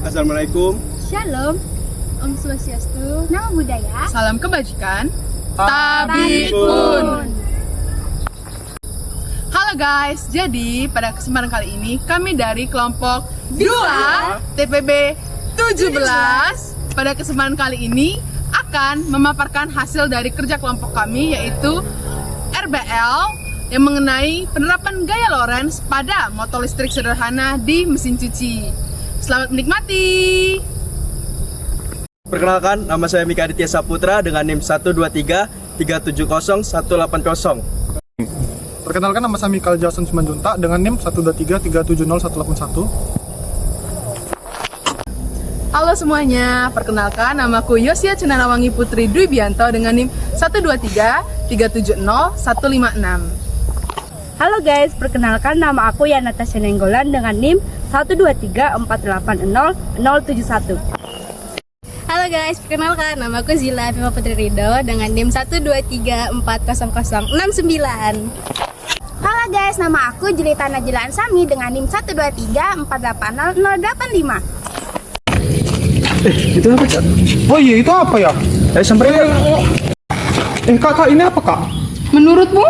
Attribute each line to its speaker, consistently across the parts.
Speaker 1: Assalamualaikum.
Speaker 2: Shalom. Om Swastiastu. Nama budaya.
Speaker 3: Salam kebajikan.
Speaker 2: Tabikun.
Speaker 3: Halo guys, jadi pada kesempatan kali ini kami dari kelompok 2 TPB 17 pada kesempatan kali ini akan memaparkan hasil dari kerja kelompok kami, yaitu RBL yang mengenai penerapan gaya Lorentz pada motor listrik sederhana di mesin cuci. Selamat menikmati.
Speaker 1: Perkenalkan, nama saya Mika Aditya Saputra dengan NIM 123370180.
Speaker 4: Perkenalkan, nama saya Mikal Jason Simanjunta dengan NIM 123370181.
Speaker 3: Halo semuanya, perkenalkan namaku Yosia Cenanawangi Putri Dwi Bianto dengan NIM 123370156.
Speaker 2: Halo guys, perkenalkan nama aku Yana Natasha Nenggolan dengan NIM 123480071.
Speaker 5: Halo guys, perkenalkan nama aku Zila Fima Putri Rido dengan NIM 123400069.
Speaker 2: Halo guys, nama aku Jelita Najila Ansami dengan NIM 123480085.
Speaker 4: Itu apa, Cak? Oh iya, itu apa ya?
Speaker 1: Samperin.
Speaker 4: Kak, ini apa, Kak?
Speaker 3: Menurutmu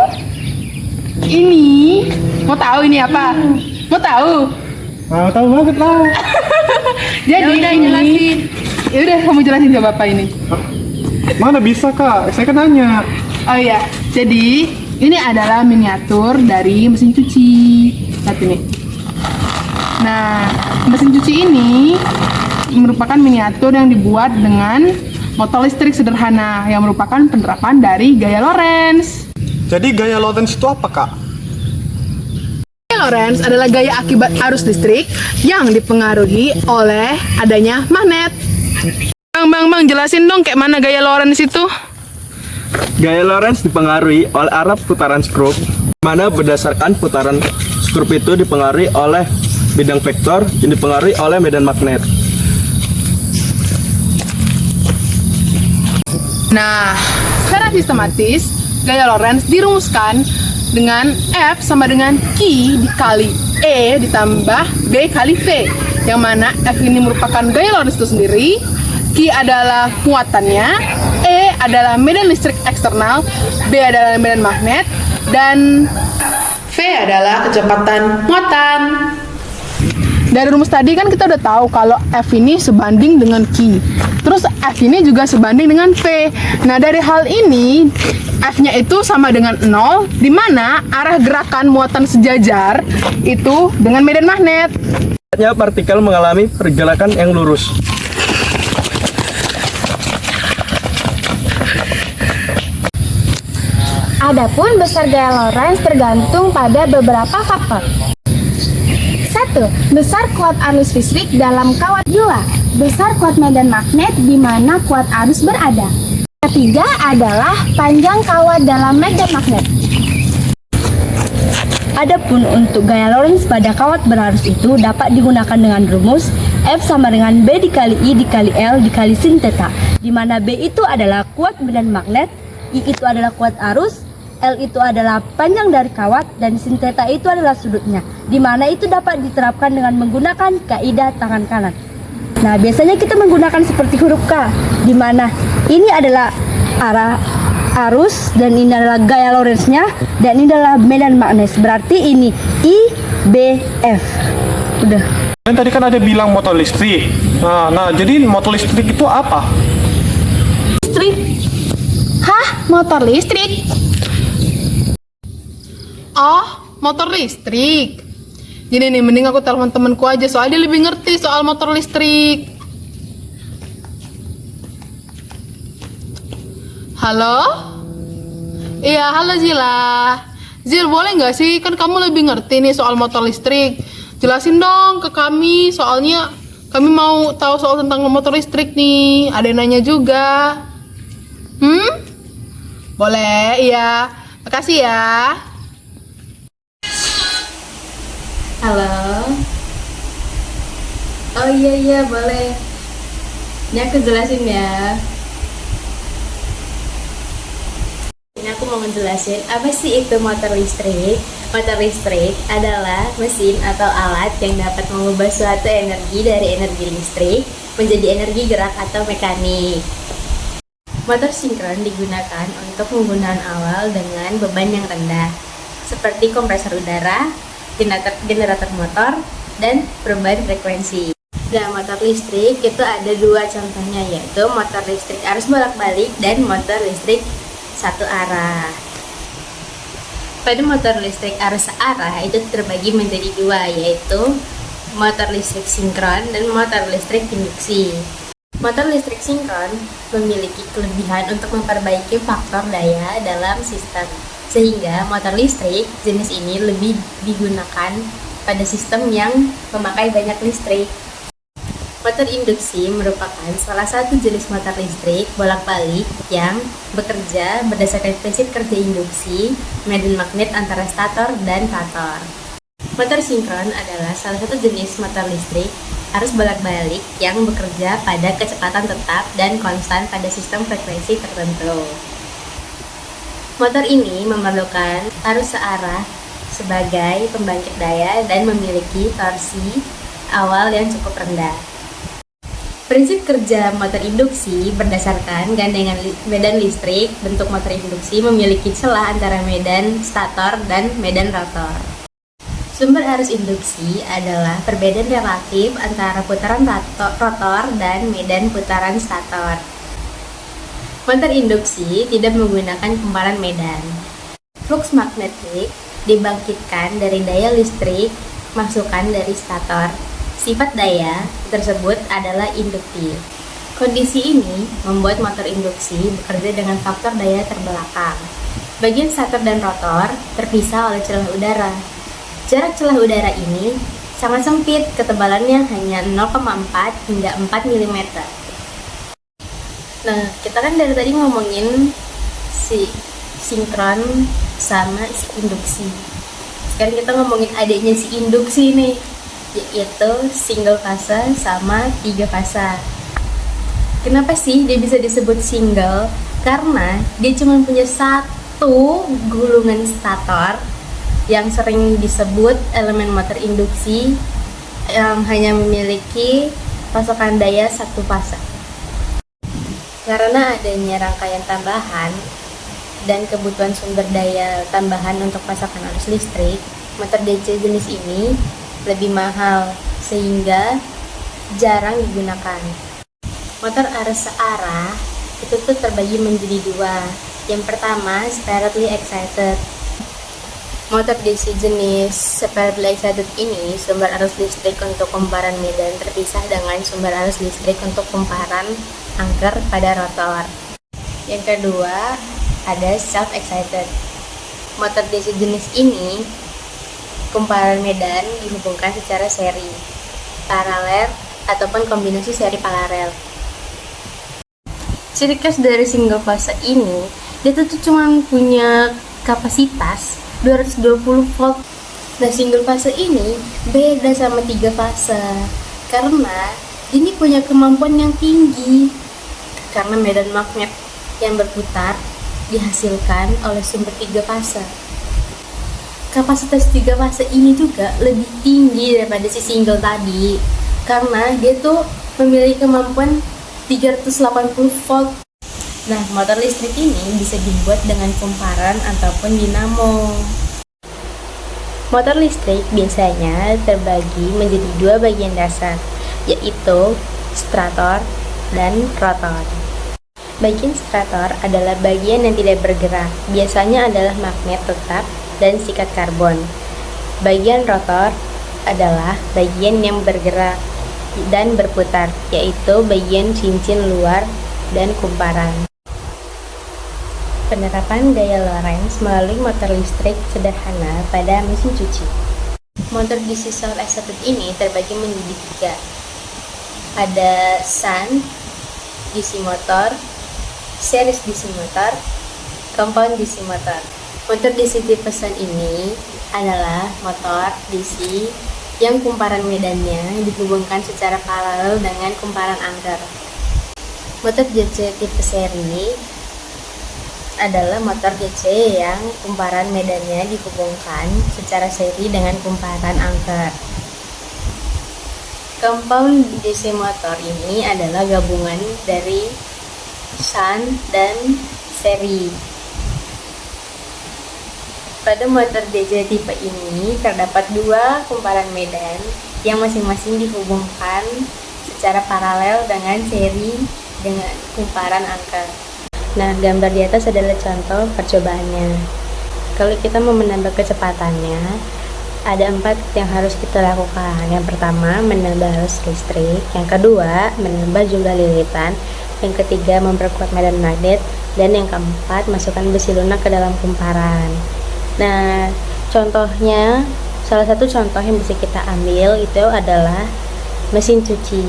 Speaker 3: ini mau tahu ini apa? Mau tahu?
Speaker 4: Tahu banget lah.
Speaker 3: Jadi
Speaker 5: Udah
Speaker 3: ini
Speaker 5: jelasin.
Speaker 3: Ya udah, kamu jelasin coba apa ini?
Speaker 4: Mana bisa, Kak? Saya kan nanya.
Speaker 3: Oh iya, jadi ini adalah miniatur dari mesin cuci. Lihat ini. Nah, mesin cuci ini merupakan miniatur yang dibuat dengan motor listrik sederhana yang merupakan penerapan dari gaya Lorentz.
Speaker 4: Jadi gaya Lorentz itu apa, Kak?
Speaker 3: Gaya Lorentz adalah gaya akibat arus listrik yang dipengaruhi oleh adanya magnet. Bang, jelasin dong kayak mana gaya Lorentz itu?
Speaker 1: Gaya Lorentz dipengaruhi oleh arah putaran skrup, mana berdasarkan putaran skrup itu dipengaruhi oleh bidang vektor yang dipengaruhi oleh medan magnet.
Speaker 3: Nah, secara sistematis, gaya Lorentz dirumuskan dengan F sama dengan Q dikali E ditambah B kali V, yang mana F ini merupakan gaya Lorentz itu sendiri, Q adalah muatannya, E adalah medan listrik eksternal, B adalah medan magnet, dan V adalah kecepatan muatan. Dari rumus tadi kan kita udah tahu kalau F ini sebanding dengan Q. Terus F ini juga sebanding dengan V. Nah, dari hal ini F-nya itu sama dengan 0, di mana arah gerakan muatan sejajar itu dengan medan magnet.
Speaker 1: Partikel mengalami pergerakan yang lurus.
Speaker 2: Adapun besar gaya Lorentz tergantung pada beberapa faktor. 1. Besar kuat arus listrik dalam kawat. 2. Besar kuat medan magnet di mana kuat arus berada. Ketiga adalah panjang kawat dalam medan magnet.
Speaker 5: Adapun untuk gaya Lorentz pada kawat berarus itu dapat digunakan dengan rumus F sama dengan B dikali I dikali L dikali sin theta, di mana B itu adalah kuat medan magnet, I itu adalah kuat arus, L itu adalah panjang dari kawat, dan sin theta itu adalah sudutnya, di mana itu dapat diterapkan dengan menggunakan kaidah tangan kanan. Nah, biasanya kita menggunakan seperti huruf K, di mana ini adalah arah arus dan ini adalah gaya Lorentz-nya dan ini adalah medan magnet. Berarti ini I, B, F. Udah.
Speaker 4: Dan tadi kan ada bilang motor listrik. Nah, jadi motor listrik itu apa?
Speaker 3: Listrik? Hah? Motor listrik? Oh, motor listrik. Jadi nih, mending aku telepon temanku aja, soalnya dia lebih ngerti soal motor listrik. Halo? Iya, halo Zila. Zil, boleh nggak sih? Kan kamu lebih ngerti nih soal motor listrik. Jelasin dong ke kami, soalnya kami mau tahu soal tentang motor listrik nih. Ada yang nanya juga. Boleh, iya. Makasih ya.
Speaker 5: Halo. Oh iya boleh. Ini aku jelasin ya. Ini aku mau ngejelasin apa sih itu motor listrik.
Speaker 6: Motor listrik adalah mesin atau alat yang dapat mengubah suatu energi dari energi listrik menjadi energi gerak atau mekanik. Motor sinkron digunakan untuk penggunaan awal dengan beban yang rendah, seperti kompresor udara, generator motor, dan perubahan frekuensi. Nah, motor listrik itu ada dua contohnya, yaitu motor listrik arus bolak-balik dan motor listrik satu arah. Pada motor listrik arus searah itu terbagi menjadi dua, yaitu motor listrik sinkron dan motor listrik induksi. Motor listrik sinkron memiliki kelebihan untuk memperbaiki faktor daya dalam sistem, sehingga motor listrik jenis ini lebih digunakan pada sistem yang memakai banyak listrik. Motor induksi merupakan salah satu jenis motor listrik bolak-balik yang bekerja berdasarkan prinsip kerja induksi medan magnet antara stator dan rotor. Motor sinkron adalah salah satu jenis motor listrik arus bolak-balik yang bekerja pada kecepatan tetap dan konstan pada sistem frekuensi tertentu. Motor ini memerlukan arus searah sebagai pembangkit daya dan memiliki torsi awal yang cukup rendah. Prinsip kerja motor induksi berdasarkan gandengan medan listrik. Bentuk motor induksi memiliki celah antara medan stator dan medan rotor. Sumber arus induksi adalah perbedaan relatif antara putaran rotor dan medan putaran stator. Motor induksi tidak menggunakan kumparan medan. Flux magnetik dibangkitkan dari daya listrik masukan dari stator. Sifat daya tersebut adalah induktif. Kondisi ini membuat motor induksi bekerja dengan faktor daya terbelakang. Bagian stator dan rotor terpisah oleh celah udara. Jarak celah udara ini sangat sempit, ketebalannya hanya 0,4 hingga 4 mm. Nah, kita kan dari tadi ngomongin si sinkron sama si induksi. Sekarang kita ngomongin adiknya si induksi nih, yaitu single fase sama 3 fase. Kenapa sih dia bisa disebut single? Karena dia cuma punya satu gulungan stator yang sering disebut elemen motor induksi yang hanya memiliki pasokan daya satu fase. Karena adanya rangkaian tambahan dan kebutuhan sumber daya tambahan untuk pasokan arus listrik, motor DC jenis ini lebih mahal sehingga jarang digunakan. Motor arus searah itu tuh terbagi menjadi dua. Yang pertama, separately excited. Motor DC jenis separately excited ini sumber arus listrik untuk kumparan medan terpisah dengan sumber arus listrik untuk kumparan angker pada rotor. Yang kedua, ada self excited. Motor DC jenis ini kumparan medan dihubungkan secara seri, paralel, ataupun kombinasi seri paralel. Ciri khas dari single fase ini, dia tuh cuma punya kapasitas 220 volt. Nah, single fase ini beda sama 3 fase karena ini punya kemampuan yang tinggi karena medan magnet yang berputar dihasilkan oleh sumber 3 fase. Kapasitas 3 fase ini juga lebih tinggi daripada si single tadi karena dia tuh memiliki kemampuan 380 volt. Nah, motor listrik ini bisa dibuat dengan kumparan ataupun dinamo. Motor listrik biasanya terbagi menjadi 2 bagian dasar, yaitu stator dan rotor. Bagian stator adalah bagian yang tidak bergerak, biasanya adalah magnet tetap dan sikat karbon. Bagian rotor adalah bagian yang bergerak dan berputar, yaitu bagian cincin luar dan kumparan. Penerapan gaya Lorentz melalui motor listrik sederhana pada mesin cuci. Motor DC self-excited ini terbagi menjadi 3. Ada shunt DC motor, series DC motor, compound DC motor. Motor DC tipe shunt ini adalah motor DC yang kumparan medannya dihubungkan secara paralel dengan kumparan angker. Motor DC tipe seri adalah motor DC yang kumparan medannya dihubungkan secara seri dengan kumparan angker. Compound DC motor ini adalah gabungan dari shunt dan seri. Pada motor DC tipe ini terdapat dua kumparan medan yang masing-masing dihubungkan secara paralel dengan seri dengan kumparan angker. Nah, gambar di atas adalah contoh percobaannya. Kalau kita mau menambah kecepatannya, ada 4 yang harus kita lakukan. Yang pertama, menambah arus listrik. Yang kedua, menambah jumlah lilitan. Yang ketiga, memperkuat medan magnet. Dan yang keempat, masukkan besi lunak ke dalam kumparan. Nah, contohnya, salah satu contoh yang bisa kita ambil itu adalah mesin cuci.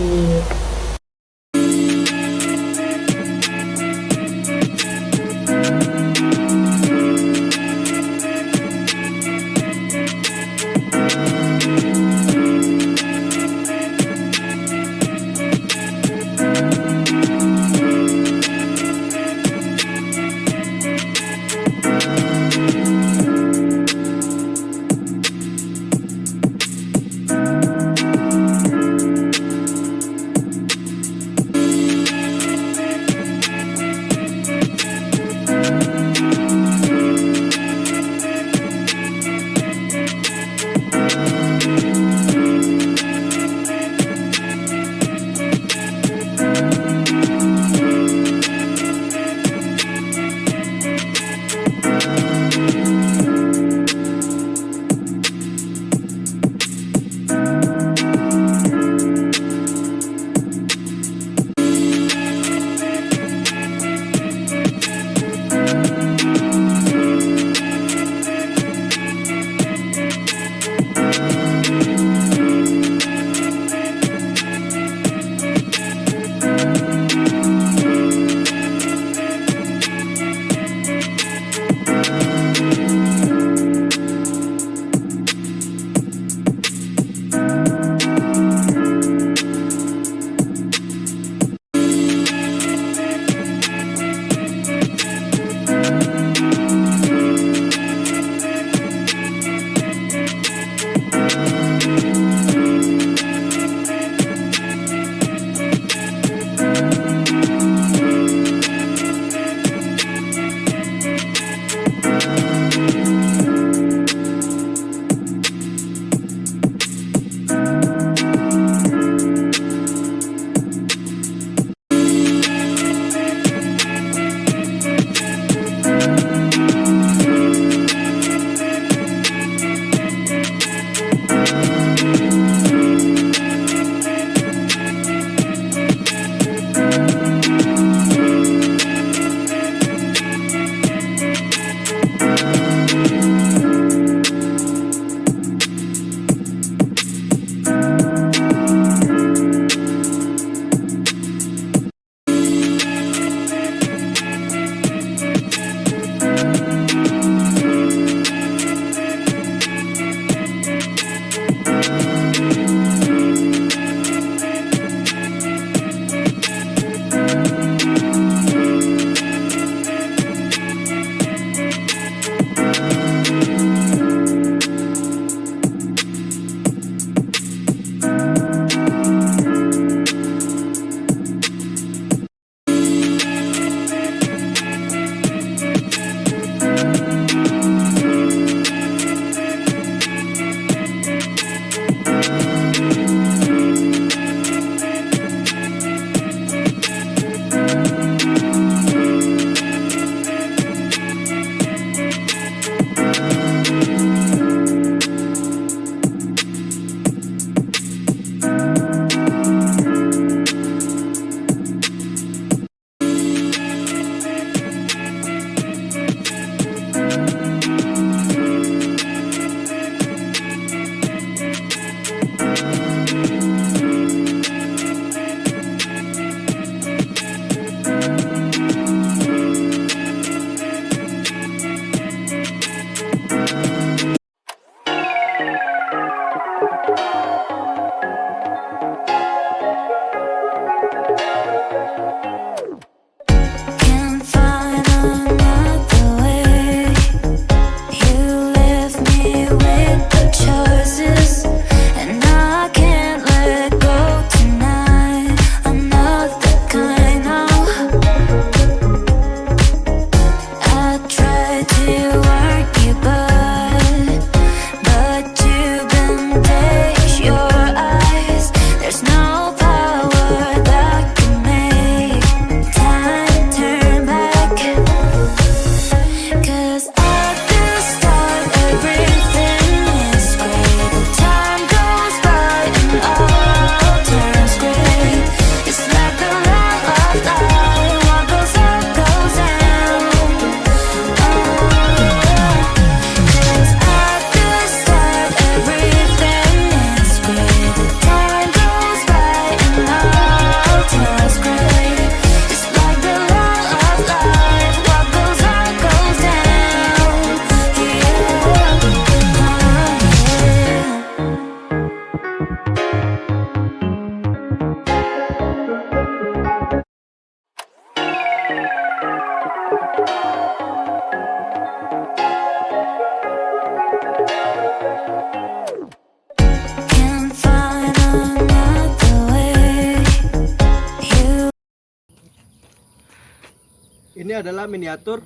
Speaker 1: Ini adalah miniatur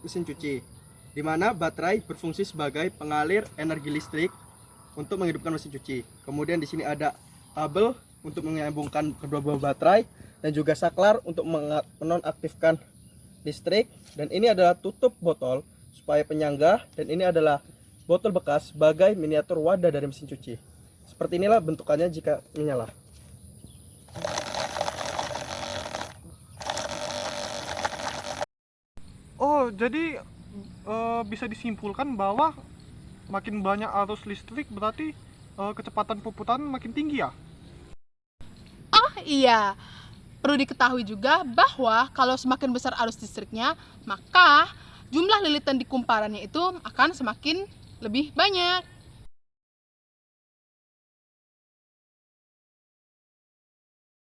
Speaker 1: mesin cuci, di mana baterai berfungsi sebagai pengalir energi listrik untuk menghidupkan mesin cuci. Kemudian di sini ada kabel untuk menyambungkan kedua buah baterai dan juga saklar untuk menonaktifkan listrik. Dan ini adalah tutup botol supaya penyangga, dan ini adalah botol bekas sebagai miniatur wadah dari mesin cuci. Seperti inilah bentukannya jika menyala.
Speaker 4: Oh, jadi bisa disimpulkan bahwa makin banyak arus listrik berarti kecepatan puputan makin tinggi ya?
Speaker 3: Oh iya, perlu diketahui juga bahwa kalau semakin besar arus listriknya, maka jumlah lilitan di kumparannya itu akan semakin lebih banyak.